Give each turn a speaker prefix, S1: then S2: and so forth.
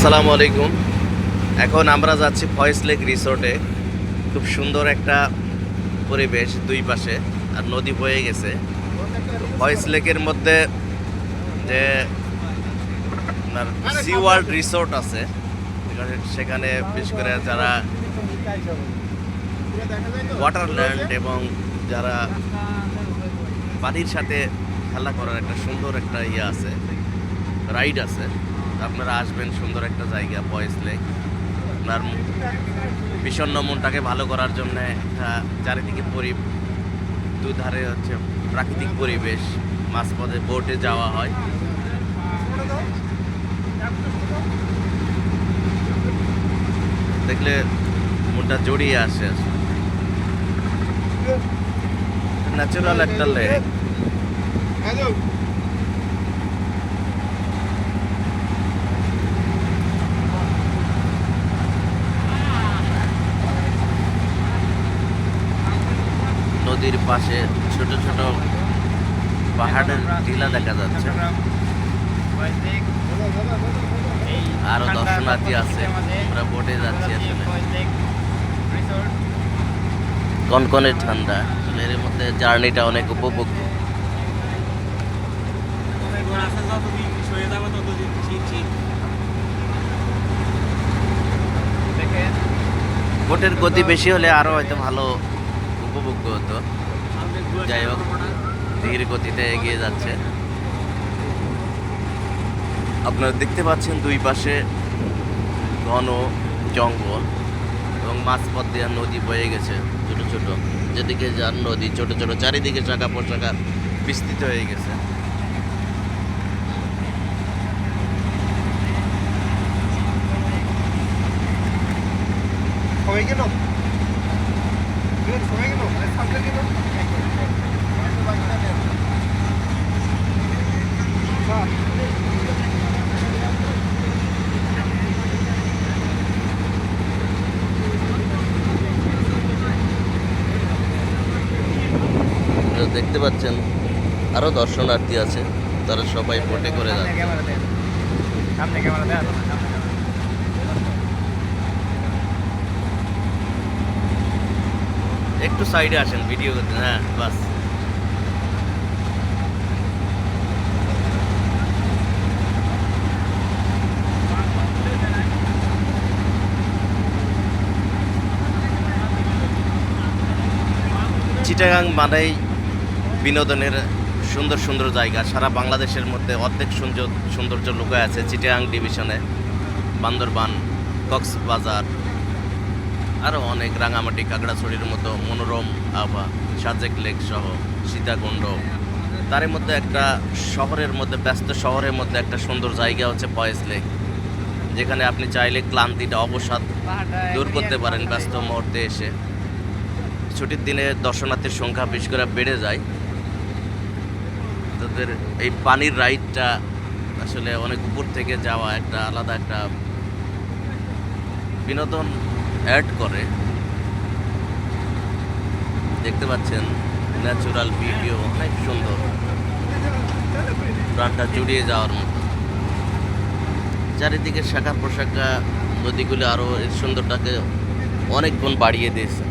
S1: আসসালামু আলাইকুম। এখন আমরা যাচ্ছি ফয়েজ লেক রিসোর্টে। খুব সুন্দর একটা পরিবেশ, দুই পাশে আর নদী বয়ে গেছে। ফয়েজ লেকের মধ্যে যে আপনার সি ওয়ার্ল্ড রিসোর্ট আছে, সেখানে বিশেষ করে যারা ওয়াটারল্যান্ড এবং যারা পানির সাথে খেলা করার একটা সুন্দর একটা আছে, রাইড আছে। আপনারা আসবেন, সুন্দর একটা জায়গা ফয়েজ লেক। আপনার বিষণ্ণ মনটাকে ভালো করার জন্য একটা চারিদিকে দুধারে হচ্ছে প্রাকৃতিক পরিবেশ, মাঝপথে বোটে যাওয়া হয়। দেখলে মনটা জড়িয়ে আসে। ন্যাচারাল একটা লেক। নদীর পাশে ছোট ছোট পাহাড়ের টিলা দেখা যাচ্ছে। আরো দর্শনার্থী আছে, আমরা বোটে যাচ্ছি। আসলে কনকনে ঠান্ডা, এর মধ্যে জার্নিটা অনেক উপভোগ্য। বোটের গতি বেশি হলে আরো হয়তো ভালো উপভোগ্য হতো। যাই হোক, ধীর গতিতে এগিয়ে যাচ্ছে। আপনারা দেখতে পাচ্ছেন দুই পাশে ঘন জঙ্গল এবং মাঝপথ দিয়ে নদী বয়ে গেছে। ছোট ছোট যেদিকে যার নদী, ছোট ছোট চারিদিকে শাখা প্রশাখা বিস্তৃত হয়ে গেছে। দেখতে পাচ্ছেন আরো দর্শনার্থী আছে, তারা সবাই বোটে করে যাচ্ছে। একটু সাইডে আসেন ভিডিও করতে। হ্যাঁ, বাস। চিটাগাং মানেই বিনোদনের সুন্দর সুন্দর জায়গা। সারা বাংলাদেশের মধ্যে অর্ধেক সৌন্দর্য লুকায় আছে চিটাগাং ডিভিশনে। বান্দরবান, কক্সবাজার, আরও অনেক, রাঙামাটি, খাগড়াছড়ির মতো মনোরম আবহাওয়া, সাজেক লেক সহ সীতাকুণ্ড। তার মধ্যে একটা শহরের মধ্যে, ব্যস্ত শহরের মধ্যে একটা সুন্দর জায়গা হচ্ছে ফয়েজ লেক, যেখানে আপনি চাইলে ক্লান্তিটা, অবসাদ দূর করতে পারেন ব্যস্ত মুহূর্তে এসে। ছুটির দিনে দর্শনার্থীর সংখ্যা বেশ করে বেড়ে যায়। তাদের এই পানির রাইডটা আসলে অনেক উপর থেকে যাওয়া, একটা আলাদা একটা বিনোদন অ্যাড করে। দেখতে পাচ্ছেন ন্যাচারাল ভিডিও, অনেক সুন্দর, প্রাণটা জুড়িয়ে যাওয়ার মতো। চারিদিকে শাখা প্রশাখা নদীগুলো আরও এর সুন্দরটাকে অনেক গুণ বাড়িয়ে দিয়েছে।